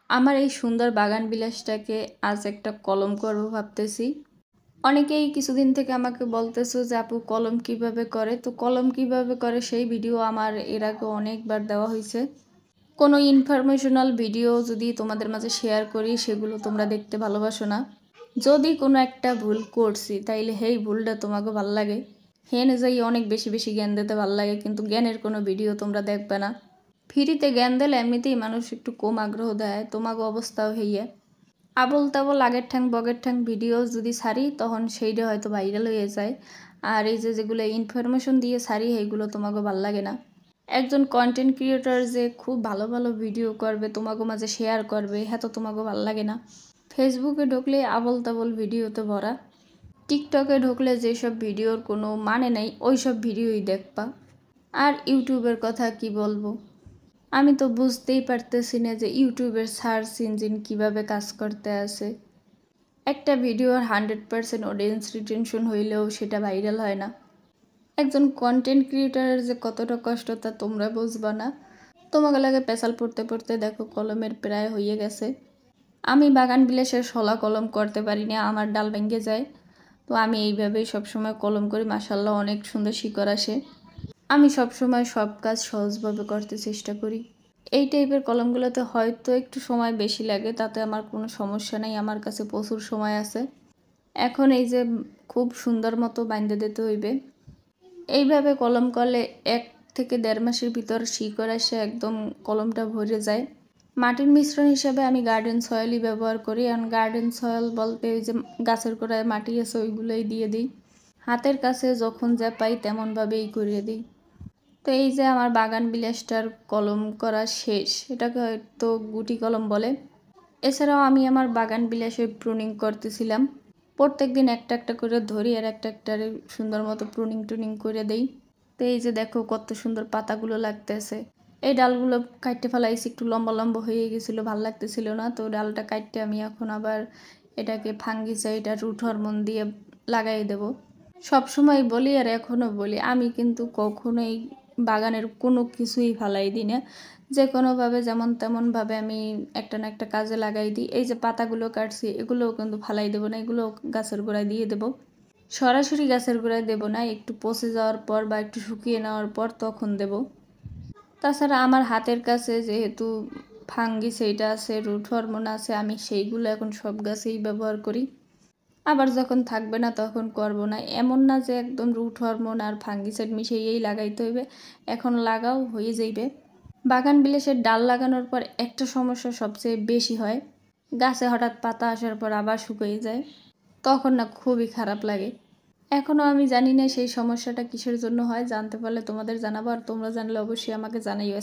আমার এই সুন্দর বাগান বিলাসটাকে আজ একটা কলম করব ভাবতেছি। অনেকেই কিছুদিন থেকে আমাকে বলতেছো যে আপু কলম কিভাবে করে, তো কলম কিভাবে করে সেই ভিডিও আমার এর আগে অনেকবার দেওয়া হয়েছে। কোনো ইনফরমেশনাল ভিডিও যদি তোমাদের মাঝে শেয়ার করি সেগুলো তোমরা দেখতে ভালোবাসো না। যদি কোনো একটা ভুল করছি তাইলে সেই ভুলটা তোমাকে ভাল লাগে, হেনে যাই অনেক বেশি বেশি জ্ঞান দিতে ভাল লাগে, কিন্তু জ্ঞানের কোনো ভিডিও তোমরা দেখবে না। ফ্রিতে জ্ঞান দিলে এমনিতেই মানুষ একটু কম আগ্রহ দেয়, তোমাকে অবস্থাও হইয়া আবল তাবল আগের ঠ্যাং বগের ঠ্যাং ভিডিও যদি ছাড়ি তখন সেইটা হয়তো ভাইরাল হয়ে যায়। আর এই যে যেগুলো ইনফরমেশন দিয়ে ছাড়ি সেইগুলো তোমাকে ভাল লাগে না। একজন কন্টেন্ট ক্রিয়েটর যে খুব ভালো ভালো ভিডিও করবে তোমাকে মাঝে শেয়ার করবে, হ্যাঁ তো তোমাকে ভাল লাগে না। ফেসবুকে ঢুকলে আবল তাবল ভিডিওতে ভরা, টিকটকে ঢুকলে যেসব ভিডিওর কোনো মানে নেই ওই সব ভিডিওই দেখবা। আর ইউটিউবের কথা কি বলবো, আমি তো বুঝতেই পারতেছি না যে ইউটিউবের সার্চ ইঞ্জিন কিভাবে কাজ করতে আছে। একটা ভিডিওর 100% অডিয়েন্স রিটেনশন হইলেও সেটা ভাইরাল হয় না। একজন কন্টেন্ট ক্রিয়েটারের যে কতটা কষ্ট তা তোমরা বুঝবা না। তোমাকে লাগে পেশাল পড়তে পড়তে দেখো কলমের প্রায় হয়ে গেছে। আমি বাগান বিলাসের শলা কলম করতে পারি না, আমার ডাল ভেঙে যায়। তো আমি এইভাবেই সবসময় কলম করি, মাশাল্লাহ অনেক সুন্দর শিকড় আসে। আমি সবসময় সব কাজ সহজভাবে করতে চেষ্টা করি। এই টাইপের কলমগুলোতে হয়তো একটু সময় বেশি লাগে, তাতে আমার কোনো সমস্যা নেই, আমার কাছে প্রচুর সময় আছে। এখন এই যে খুব সুন্দর মতো বাইন্ধে দিতে হইবে। এইভাবে কলম করলে 1 থেকে 1.5 মাসের ভিতর শিকড় এসে একদম কলমটা ভরে যায়। মাটির মিশ্রণ হিসাবে আমি গার্ডেন সয়েলই ব্যবহার করি, আর গার্ডেন সয়েল বলতে ওই যে গাছের গোড়ায় মাটি আছে ওইগুলোই দিয়ে দিই। হাতের কাছে যখন যা পাই তেমনভাবেই করিয়ে দিই। তো এই যে আমার বাগান বিলাসটার কলম করা শেষ, এটাকে হয়তো গুটি কলম বলে। এছাড়াও আমি আমার বাগান বিলাসে প্রুনিং করতেছিলাম। প্রত্যেক দিন একটা একটা করে ধরি আর একটা একটা সুন্দর মতো প্রুনিং টুনিং করে দেই। তো এই যে দেখো কত সুন্দর পাতাগুলো লাগতেছে। এই ডালগুলো কাটতে ফেলাইছি, একটু লম্বা লম্বা হয়ে গেছিলো, ভাল লাগতেছিল না, তো ডালটা কাটতে আমি এখন আবার এটাকে ফাঙ্গিসাইড আর রুট হরমোন দিয়ে লাগাই দেব। সবসময় বলি আর এখনও বলি, আমি কিন্তু কখনোই বাগানের কোনো কিছুই ফালাই দিই না। যে কোনোভাবে যেমন তেমনভাবে আমি একটা না একটা কাজে লাগাই দিই। এই যে পাতাগুলো কাটছি এগুলোও কিন্তু ফালাই দেবো না, এগুলো গাছের গোড়ায় দিয়ে দেবো। সরাসরি গাছের গোড়ায় দেবো না, একটু পচে যাওয়ার পর বা একটু শুকিয়ে নেওয়ার পর তখন দেব। তাছাড়া আমার হাতের কাছে যেহেতু ফাঙ্গিসাইড আছে, রুট হরমোন আছে, আমি সেইগুলো এখন সব গাছেই ব্যবহার করি। আবার যখন থাকবে না তখন করব না, এমন না যে একদম রুট হরমোন আর ফাঙ্গিসাইড মিশিয়েই লাগাইতে হইবে। এখন লাগাও হয়ে যাইবে। বাগান বিলাসের ডাল লাগানোর পর একটা সমস্যা সবচেয়ে বেশি হয়, গাছে হঠাৎ পাতা আসার পর আবার শুকিয়ে যায়, তখন না খুবই খারাপ লাগে। এখনও আমি জানি না সেই সমস্যাটা কিসের জন্য হয়, জানতে পারলে তোমাদের জানাবো, আর তোমরা জানলে অবশ্যই আমাকে জানাইও।